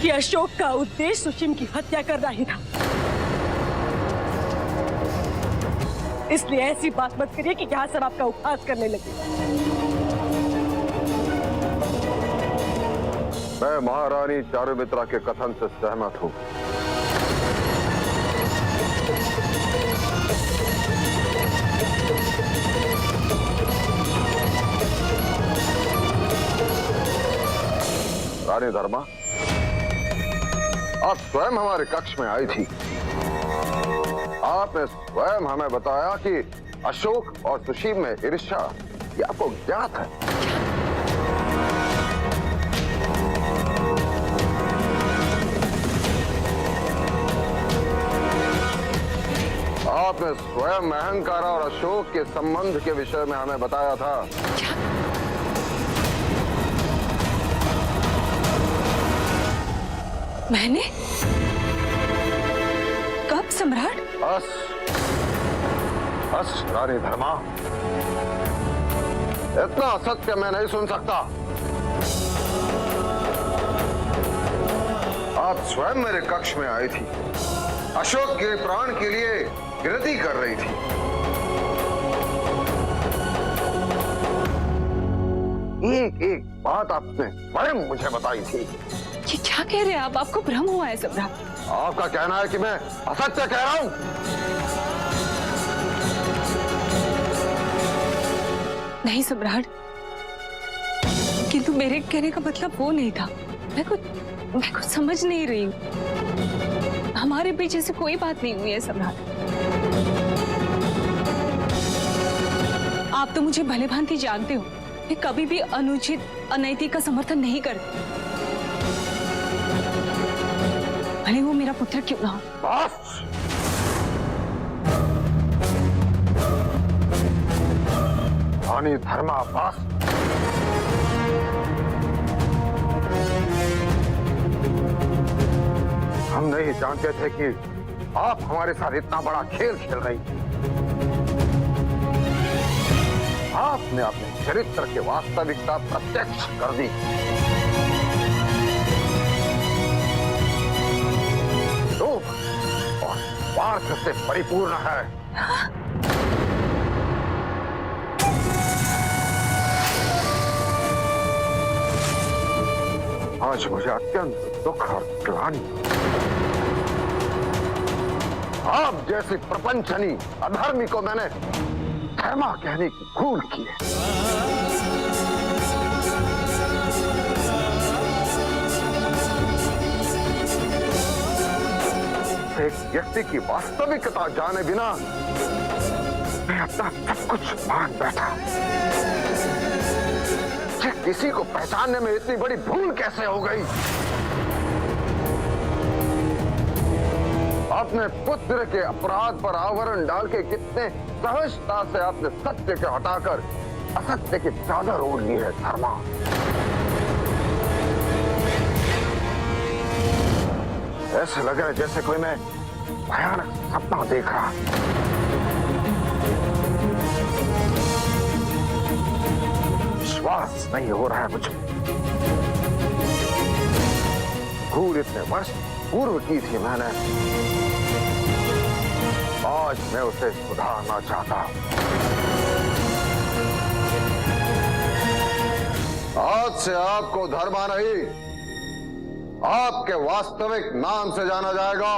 कि अशोक का उद्देश्य सुशीम की हत्या करना ही था। इसलिए ऐसी बात मत करिए कि यहाँ सब आपका उपहास करने लगे। मैं महारानी चारुमित्रा के कथन से सहमत हूं। रानी धर्मा, आप स्वयं हमारे कक्ष में आई थी। आपने स्वयं हमें बताया कि अशोक और सुशीम में ईर्ष्या ये आपको ज्ञात है। आपने स्वयं अहंकार और अशोक के संबंध के विषय में हमें बताया था। मैंने? कब सम्राट? बस रानी धर्मा, इतना असत्य मैं नहीं सुन सकता। आप स्वयं मेरे कक्ष में आई थी, अशोक के प्राण के लिए विनती कर रही थी। एक एक बात आपने स्वयं मुझे बताई थी। ये क्या कह रहे हैं आप? आपको भ्रम हुआ है सम्राट? आपका कहना है कि मैं असत्य कह रहा हूं? नहीं सम्राट, किंतु मेरे कहने का मतलब वो नहीं था। मैं कुछ समझ नहीं रही हूँ। हमारे बीच ऐसी कोई बात नहीं हुई है सम्राट। आप तो मुझे भले भांति जानते हो, मैं कभी भी अनुचित अनैतिक का समर्थन नहीं करती, भले वो मेरा पुत्र क्यों ना हो। बस रानी धर्मा, बस। हम नहीं जानते थे कि आप हमारे साथ इतना बड़ा खेल खेल रही हैं। आपने अपने चरित्र की वास्तविकता प्रत्यक्ष कर दी। लोभ और स्वार्थ से परिपूर्ण है। आज मुझे अत्यंत दुख और ग्लानि। आप जैसी प्रपंचनी अधर्मी को मैंने धर्मा कहने की भूल की है। एक व्यक्ति की वास्तविकता जाने बिना मैं अपना सब कुछ मान बैठा। किसी को पहचानने में इतनी बड़ी भूल कैसे हो गई? अपने पुत्र के अपराध पर आवरण डाल के कितने सहजता से आपने सत्य के हटाकर असत्य की चादर ओढ़ ली है धर्मा। ऐसे लग रहा है जैसे कोई मैं भयानक सपना देख रहा। विश्वास नहीं हो रहा है मुझे। भूल इतने वर्ष पूर्व की थी मैंने, आज मैं उसे सुधारना चाहता हूं। आज से आपको धर्मा नहीं, आपके वास्तविक नाम से जाना जाएगा,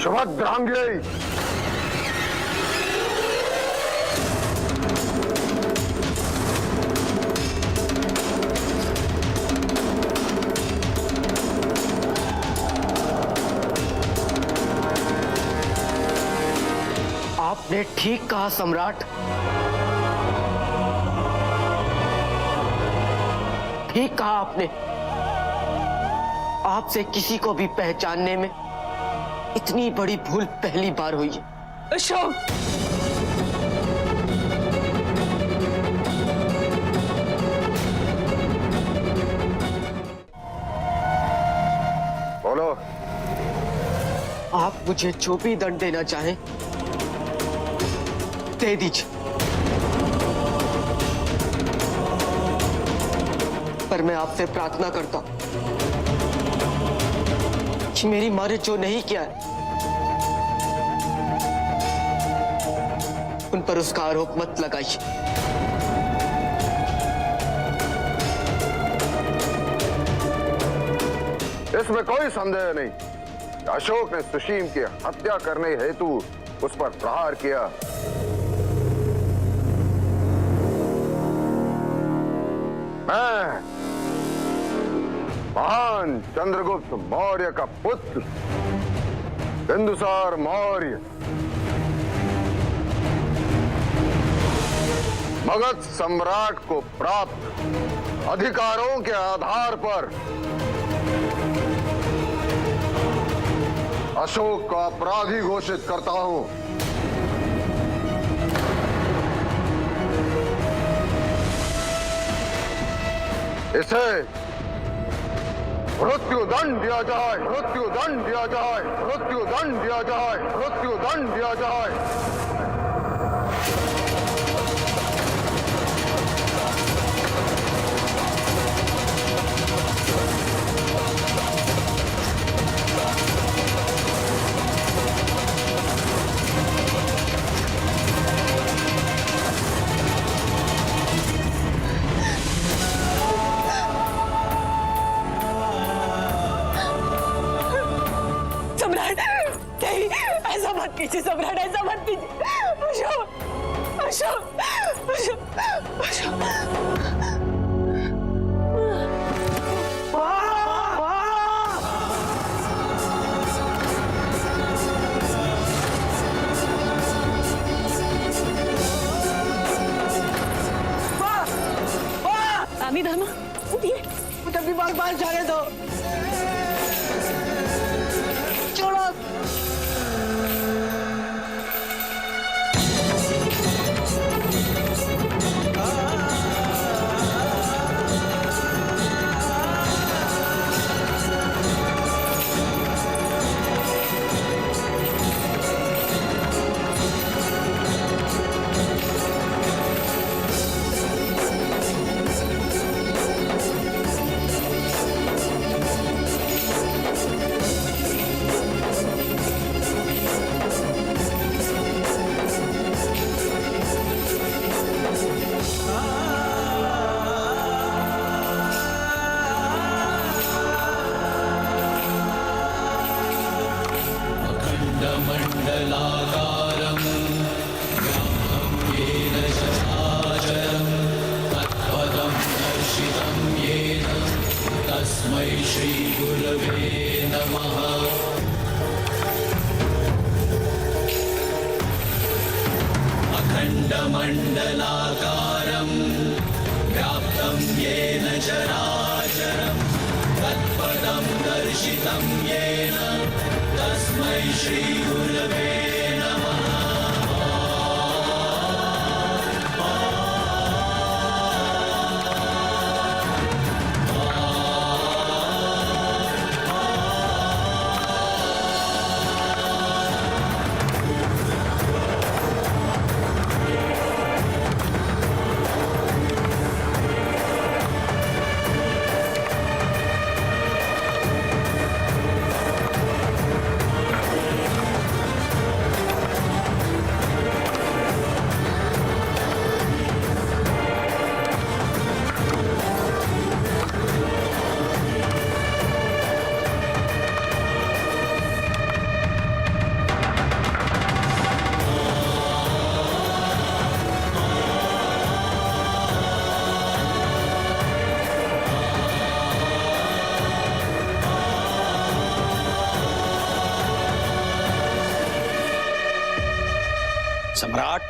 सुभद्रांगी। आपने ठीक कहा सम्राट, ठीक कहा आपने। आपसे किसी को भी पहचानने में इतनी बड़ी भूल पहली बार हुई है। अशोक, बोलो। आप मुझे जो भी दंड देना चाहें दे दीजिए, पर मैं आपसे प्रार्थना करता हूं कि मेरी माँ ने जो नहीं किया है उन पर उसका आरोप मत लगाइए। इसमें कोई संदेह नहीं, अशोक ने सुशीम की हत्या करने हेतु उस पर प्रहार किया। मैं महान चंद्रगुप्त मौर्य का पुत्र बिंदुसार मौर्य मगध सम्राट को प्राप्त अधिकारों के आधार पर अशोक को अपराधी घोषित करता हूं। इसे मृत्युदंड दिया जाए, मृत्युदंड दिया जाए, मृत्युदंड दिया जाए, मृत्युदंड दिया जाए। ऐसा मत कीजिए सम्राट, ऐसा मत कीजिए। अशोक, अशोक, अशोक, अशोक। आमी धर्मा, उठिए। मुझे अपनी बात बाहर जाने दो। छोड़ो। अखण्डमण्डलाकारं व्याप्तं येन चराचरं तत्पदं दर्शितं येन तस्मै श्रीगुरवे नमः। सम्राट,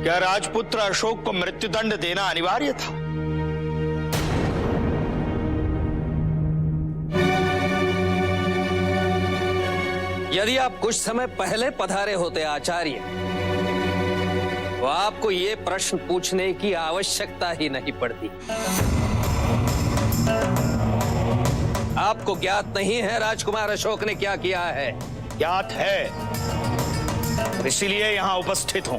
क्या राजपुत्र अशोक को मृत्युदंड देना अनिवार्य था? यदि आप कुछ समय पहले पधारे होते आचार्य, तो आपको ये प्रश्न पूछने की आवश्यकता ही नहीं पड़ती। आपको ज्ञात नहीं है राजकुमार अशोक ने क्या किया है? ज्ञात है, इसीलिए यहां उपस्थित हूं।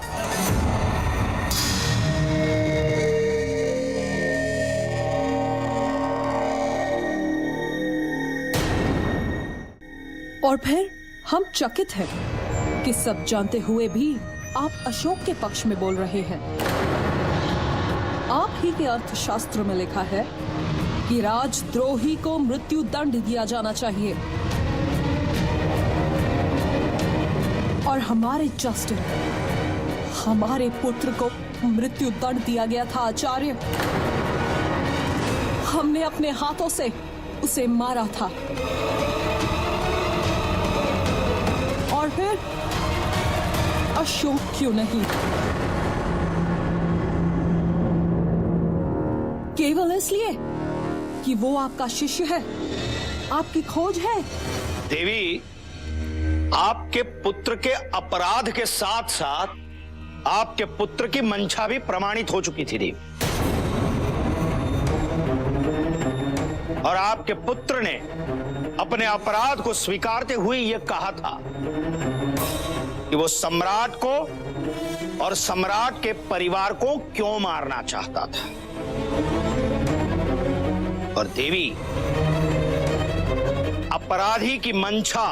और फिर हम चकित हैं कि सब जानते हुए भी आप अशोक के पक्ष में बोल रहे हैं। आप ही के अर्थशास्त्र में लिखा है कि राजद्रोही को मृत्यु दंड दिया जाना चाहिए और हमारे जस्टिस, हमारे पुत्र को मृत्यु दंड दिया गया था आचार्य। हमने अपने हाथों से उसे मारा था और फिर अशोक क्यों नहीं? केवल इसलिए कि वो आपका शिष्य है, आपकी खोज है। देवी, आपके पुत्र के अपराध के साथ साथ आपके पुत्र की मंशा भी प्रमाणित हो चुकी थी देवी। और आपके पुत्र ने अपने अपराध को स्वीकारते हुए यह कहा था कि वो सम्राट को और सम्राट के परिवार को क्यों मारना चाहता था। और देवी, अपराधी की मंशा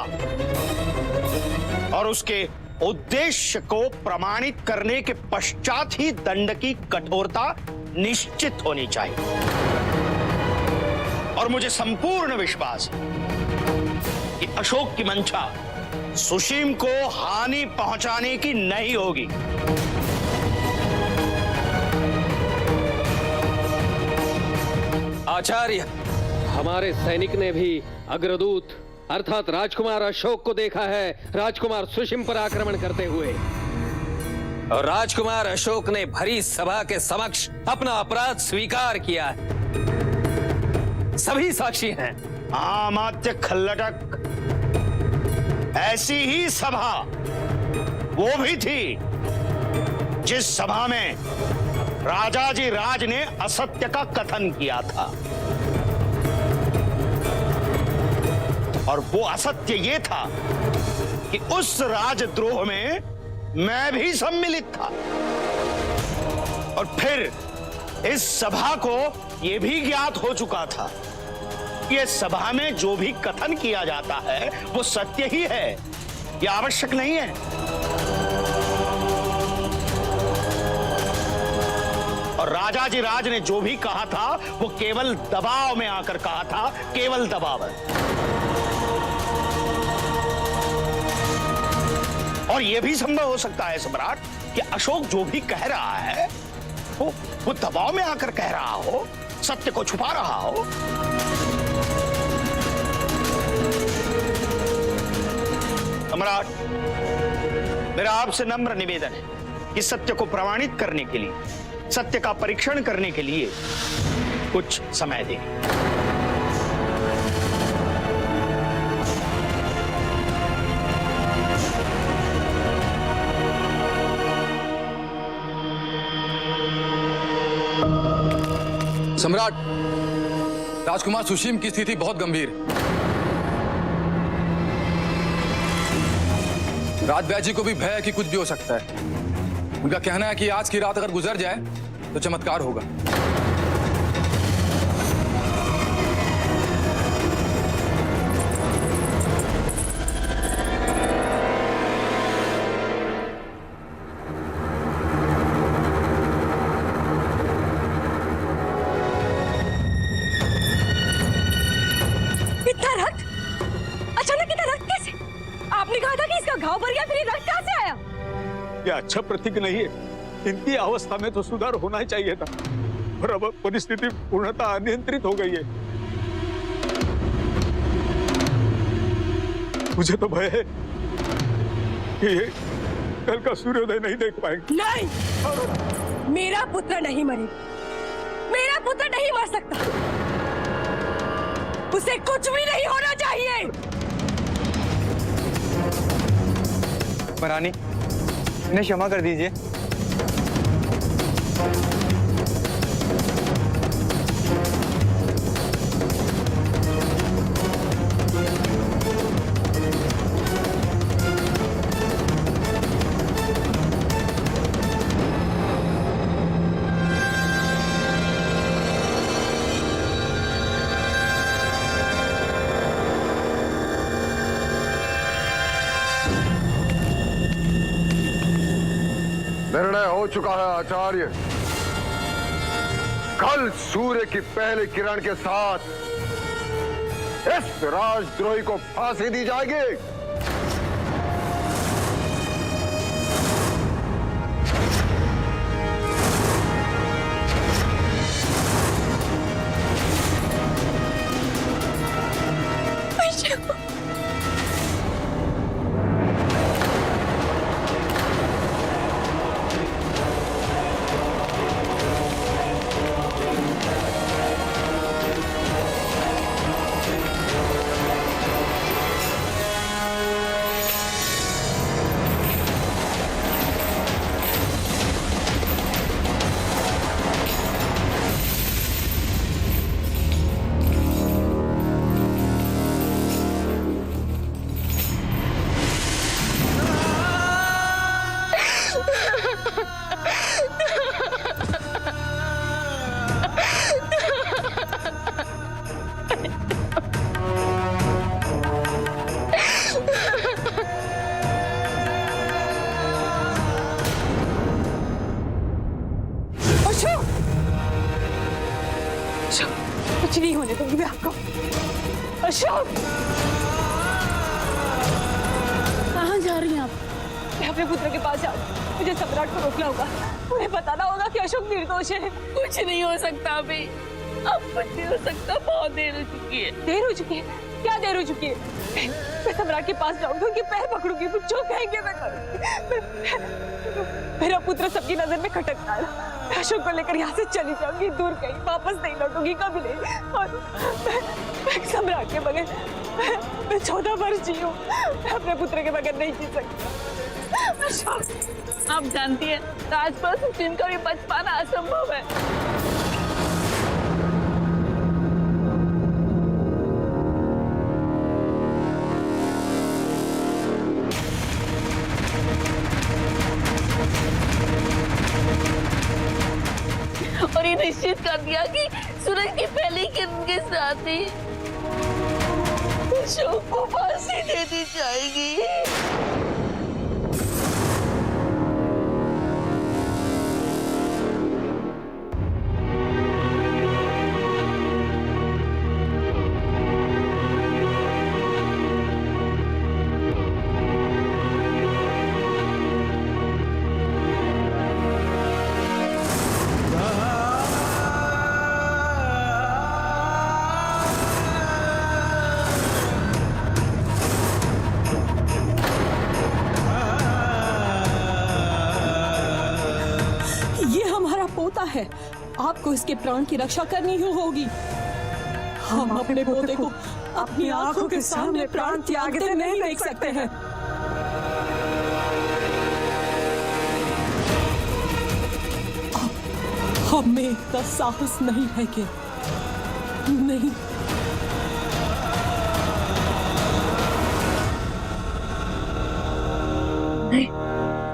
और उसके उद्देश्य को प्रमाणित करने के पश्चात ही दंड की कठोरता निश्चित होनी चाहिए। और मुझे संपूर्ण विश्वास है कि अशोक की मंशा सुशीम को हानि पहुंचाने की नहीं होगी। आचार्य, हमारे सैनिक ने भी अग्रदूत अर्थात राजकुमार अशोक को देखा है राजकुमार सुशीम पर आक्रमण करते हुए। और राजकुमार अशोक ने भरी सभा के समक्ष अपना अपराध स्वीकार किया है। सभी साक्षी हैं। आमात्य खल्लटक, ऐसी ही सभा वो भी थी जिस सभा में राजाजी राज ने असत्य का कथन किया था। और वो असत्य ये था कि उस राजद्रोह में मैं भी सम्मिलित था। और फिर इस सभा को यह भी ज्ञात हो चुका था कि इस सभा में जो भी कथन किया जाता है वो सत्य ही है, यह आवश्यक नहीं है। और राजाजी राज ने जो भी कहा था वो केवल दबाव में आकर कहा था, केवल दबाव। और यह भी संभव हो सकता है सम्राट कि अशोक जो भी कह रहा है वो दबाव में आकर कह रहा हो, सत्य को छुपा रहा हो। सम्राट, मेरा आपसे नम्र निवेदन है कि सत्य को प्रमाणित करने के लिए, सत्य का परीक्षण करने के लिए कुछ समय दें। सम्राट, राजकुमार सुशीम की स्थिति बहुत गंभीर। राजव्यास जी को भी भय है कि कुछ भी हो सकता है। उनका कहना है कि आज की रात अगर गुजर जाए तो चमत्कार होगा। इतना रक्त? अचानक इतना रक्त कैसे? आपने कहा था कि इसका घाव भर गया, फिर ये रक्त कहां से आया? यह अच्छा प्रतीक नहीं है। इनकी अवस्था में तो सुधार होना ही चाहिए था, और अब परिस्थिति पूर्णतः अनियंत्रित हो गई है। मुझे तो भय है कि ये कल का सूर्योदय नहीं देख पाएंगे। नहीं, मेरा पुत्र नहीं मरेगा, मेरा पुत्र नहीं मर सकता। उसे कुछ भी नहीं होना चाहिए। महारानी, इन्हें क्षमा कर दीजिए। निर्णय हो चुका है आचार्य। कल सूर्य की पहली किरण के साथ इस राजद्रोही को फांसी दी जाएगी। कुछ नहीं होने दूंगी मैं आपको। अशोक, कहाँ जा रही हैं आप? मैं अपने पुत्र के पास जाऊँ। मुझे सम्राट को रोकना होगा। उन्हें बताना होगा कि अशोक निर्दोष है। कुछ नहीं हो सकता अभी, अब कुछ नहीं हो सकता। बहुत देर हो चुकी है। देर हो चुकी है? क्या देर हो चुकी है? मैं सम्राट के पास जाऊंगी, उनके पैर पकड़ूंगी, कुछ जो कहेंगे मैं करूंगी। मेरा पुत्र सबकी नजर में खटकता है। मैं अशोक को लेकर यहाँ से चली जाऊंगी, दूर कहीं, वापस नहीं लौटूंगी कभी नहीं। और मैं सम्राट के बगैर मैं 14 वर्ष जी हूँ। मैं अपने पुत्र के बगैर नहीं जी सकती। अशोक, आप जानती हैं राजपाल सुशील का भी बच पाना असंभव है। और ये निश्चित कर दिया कि सूरज की पहली किरण के साथ ही अशोक को फांसी दे दी जाएगी। है, आपको इसके प्राण की रक्षा करनी ही होगी। हम अपने पोते को अपनी आंखों के सामने प्राण त्यागते नहीं देख सकते हैं। हम में इतना साहस नहीं है कि नहीं।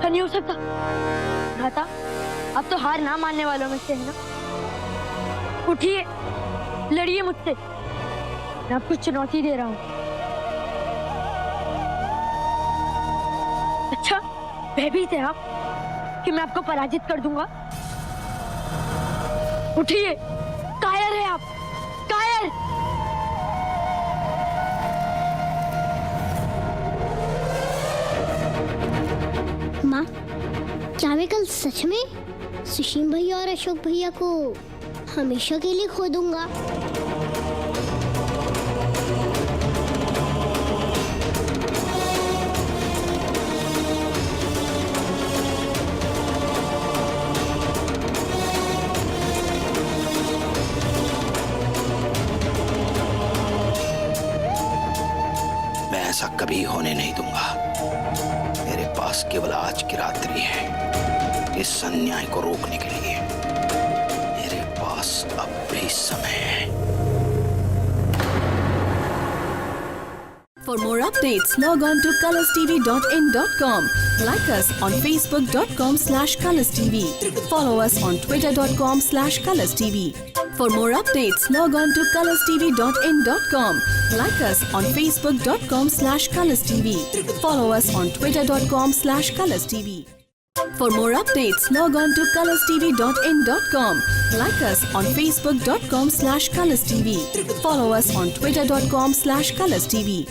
नहीं हो सकता। भ्राता, अब तो हार ना मानने वालों में से है ना। उठिए, लड़िए मुझसे। मैं आपको चुनौती दे रहा हूँ। अच्छा, भयभीत है आप कि मैं आपको पराजित कर दूंगा? उठिए, कायर है आप, कायर। माँ, क्या मैं कल सच में सुशील भैया और अशोक भैया को हमेशा के लिए खो दूंगा? मैं ऐसा कभी होने नहीं दूंगा। मेरे पास केवल आज की रात्रि है इस अन्याय को रोकने के लिए। मेरे पास अब भी समय है। For more updates, log on to colorstv.in.com. Like us on facebook.com/colorstv. Follow us on twitter.com/colorstv. For more updates, log on to colorstv.in.com. Like us on facebook.com/colorstv. Follow us on twitter.com/colorstv. For more updates, log on to colorstv.in.com. Like us on facebook.com/colorstv. Follow us on twitter.com/colorstv.